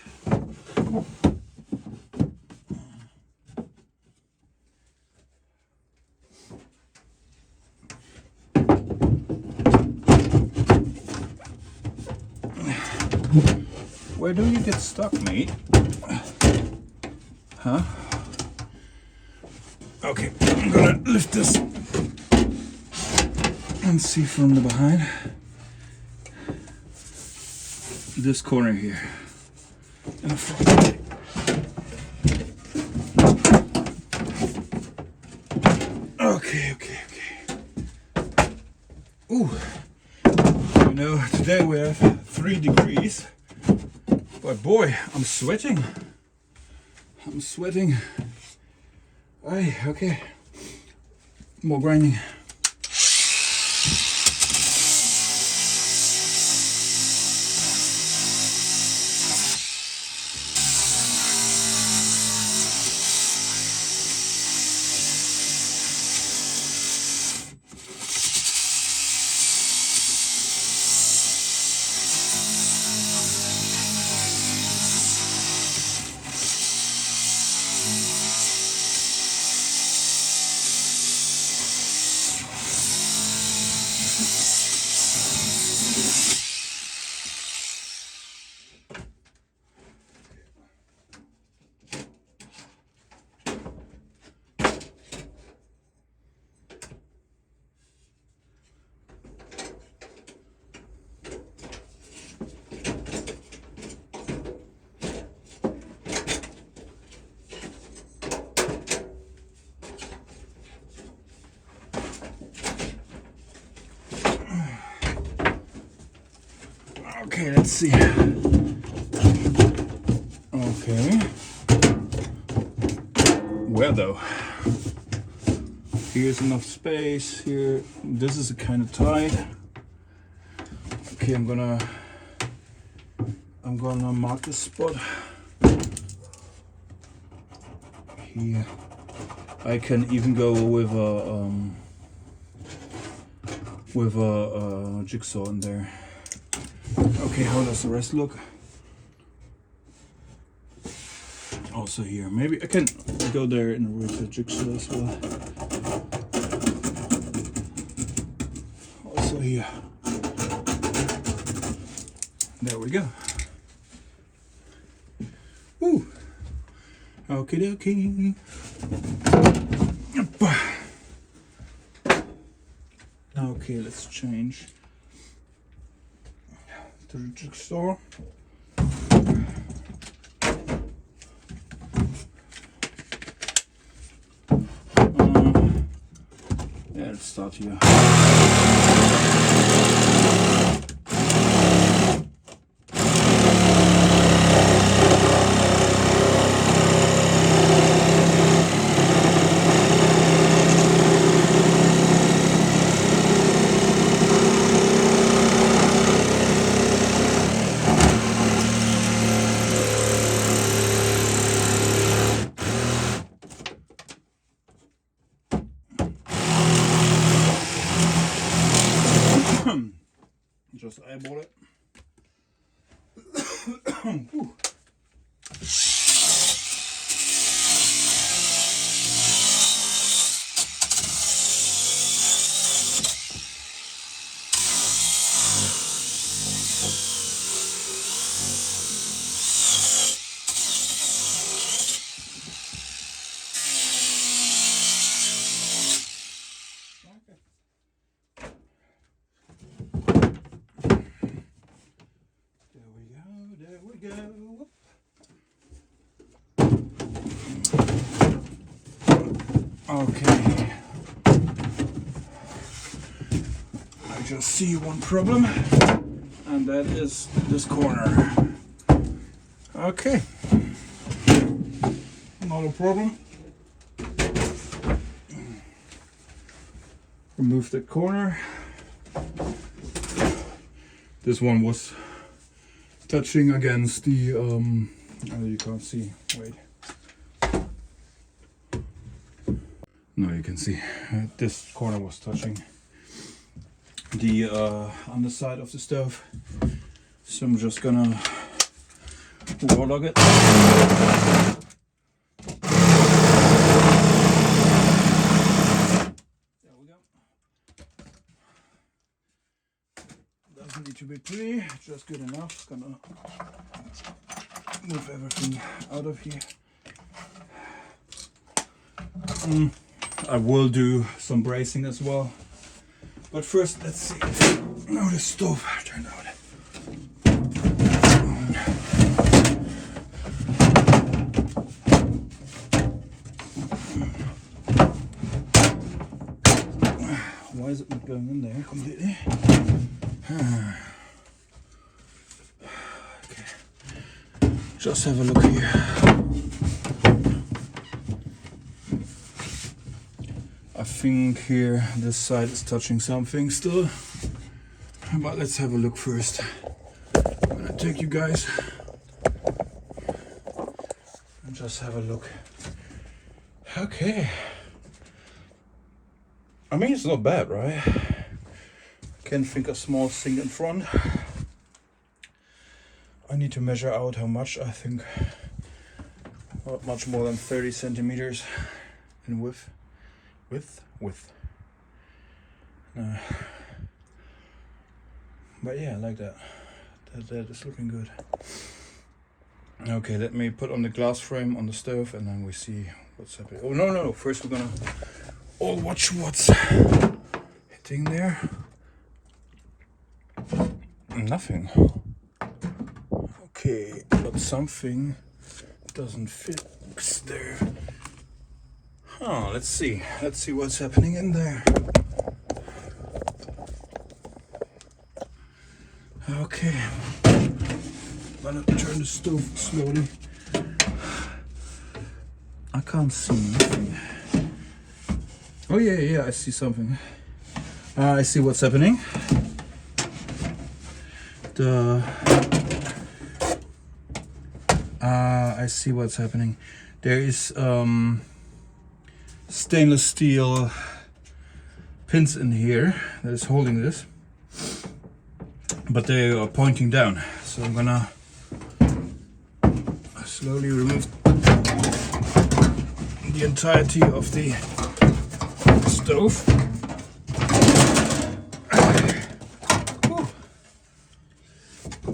Where do you get stuck, mate? Huh? Okay, I'm gonna lift this and see from the behind. This corner here in the front. Okay. Ooh, you know, today we have 3 degrees, but boy, I'm sweating. Aye, okay, more grinding. Okay, let's see. Okay. Where though? Here's enough space here. This is kind of tight. Okay, I'm gonna mark this spot here. I can even go with a jigsaw in there. Okay, how does the rest look? Also here, maybe I can go there with the jigsaw as well. Also here. There we go. Woo! Okie dokie. Okay, let's change to the jigsaw. Yeah, let's start here. just eyeball it. There we go. Okay. I just see one problem, and that is this corner. Okay. Not a problem. Remove the corner. This one was touching against the oh, you can't see, wait. No, you can see this corner was touching the underside of the stove, so I'm just gonna waterlog it. There we go. Doesn't need to be pretty, just good enough. Gonna move everything out of here. I will do some bracing as well, but first let's see how the stove turned out. Why is it not going in there completely? Okay, just have a look here. I think here this side is touching something still, but let's have a look first. I'm gonna take you guys and just have a look. Okay, I mean it's not bad, right? Can think a small thing in front. I need to measure out how much. I think not much more than 30 centimeters in width. But yeah, I like that. That is looking good. Okay, let me put on the glass frame on the stove and then we see what's happening. Oh no, first we're gonna all watch what's hitting there. Nothing. Okay, but something doesn't fit there. Oh, let's see what's happening in there. Okay, I'm gonna turn the stove slowly. I can't see nothing. Oh yeah, I see something. I see what's happening. I see what's happening. There is stainless steel pins in here that is holding this, but they are pointing down. So I'm gonna slowly remove the entirety of the stove.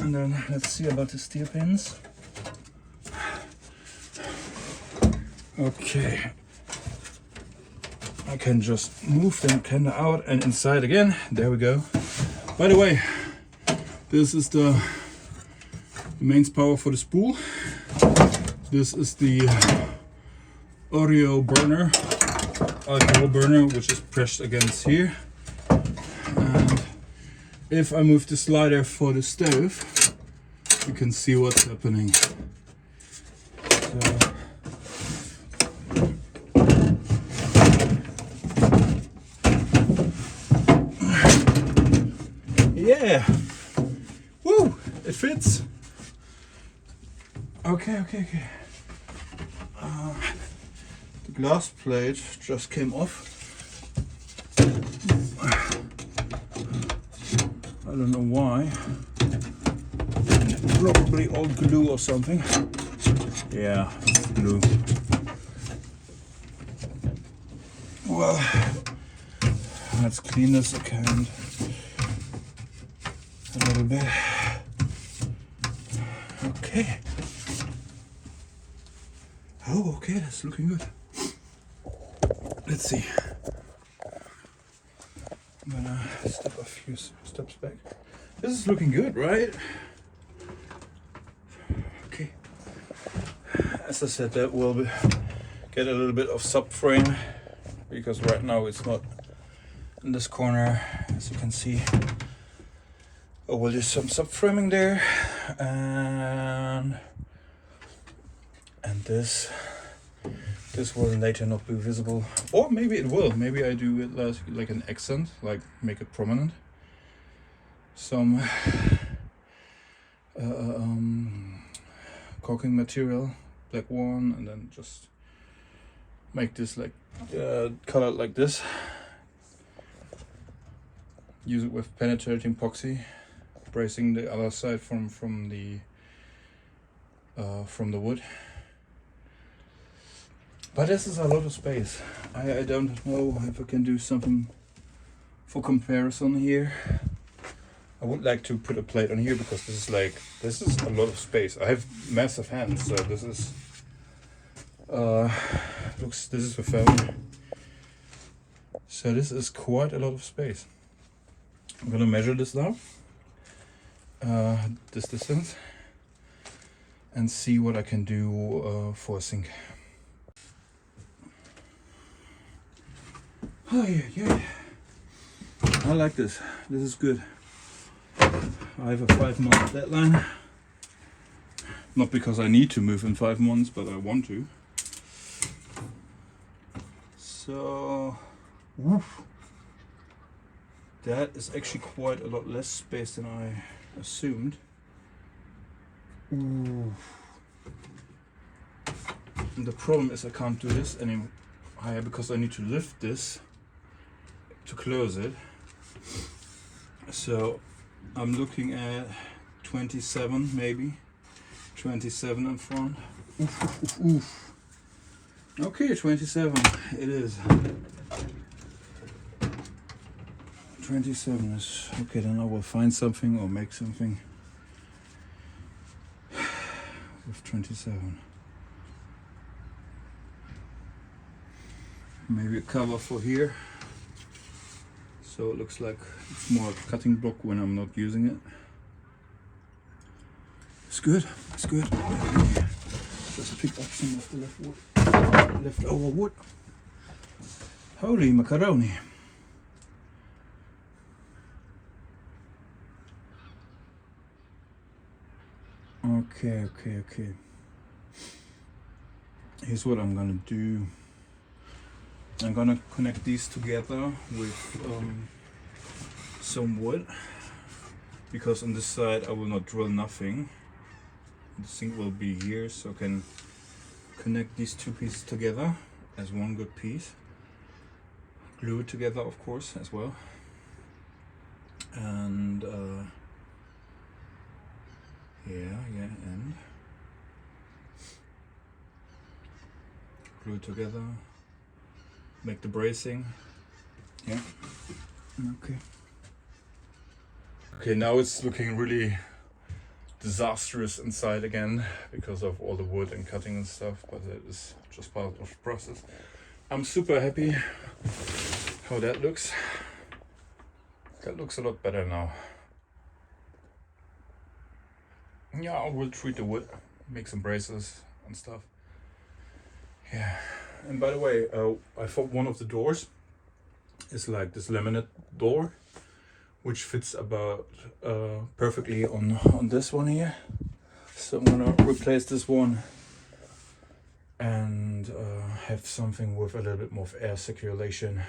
And then let's see about the steel pins. Okay, I can just move them kind of out and inside again. There we go. By the way, this is the mains power for the spool. This is the audio burner, alcohol burner, which is pressed against here. And if I move the slider for the stove, you can see what's happening. So, yeah, woo, it fits. Okay. The glass plate just came off. I don't know why. Probably old glue or something. Yeah, glue. Well, let's clean this again a little bit. Okay. Oh, okay, that's looking good. Let's see. I'm gonna step a few steps back. This is looking good, right? Okay. As I said, that will get a little bit of subframe because right now it's not in this corner, as you can see. Oh, we'll do some subframing there, and this will later not be visible, or maybe it will. Maybe I do it like an accent, like make it prominent. Some caulking material, black one, and then just make this like colored like this. Use it with penetrating epoxy, bracing the other side from the wood. But this is a lot of space. I don't know if I can do something for comparison here. I would like to put a plate on here because this is a lot of space. I have massive hands, so this is this is the phone. So this is quite a lot of space. I'm gonna measure this now, this distance, and see what I can do for a sink. Oh yeah. I like this. This is good. I have a 5-month deadline. Not because I need to move in 5 months, but I want to. So, woof. That is actually quite a lot less space than I assumed. Ooh. And the problem is I can't do this any higher because I need to lift this to close it. So I'm looking at 27, maybe 27 in front. Oof. Okay, 27 it is. 27 is okay. Then I will find something or make something with 27. Maybe a cover for here, so it looks like it's more a cutting block when I'm not using it. It's good. It's good. Just pick up some of the leftover wood. Holy macaroni! Okay. Here's what I'm gonna do. I'm gonna connect these together with some wood, because on this side I will not drill nothing. The sink will be here, so I can connect these two pieces together as one good piece. Glue it together, of course, as well. And and glue it together. Make the bracing. Yeah. Okay, now it's looking really disastrous inside again because of all the wood and cutting and stuff, but it is just part of the process. I'm super happy how that looks. That looks a lot better now. Yeah, I will treat the wood, make some braces and stuff. Yeah. And by the way, I thought one of the doors is like this laminate door, which fits about perfectly on this one here. So I'm gonna replace this one and have something with a little bit more of air circulation.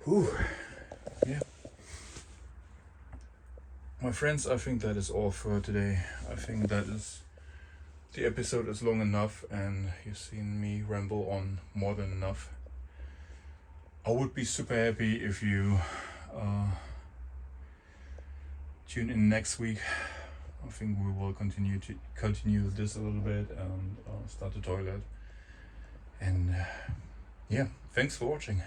Whew. Yeah. My friends, I think that is all for today. I think that is the episode is long enough, and you've seen me ramble on more than enough. I would be super happy if you tune in next week. I think we will continue this a little bit and start the toilet. And yeah, thanks for watching.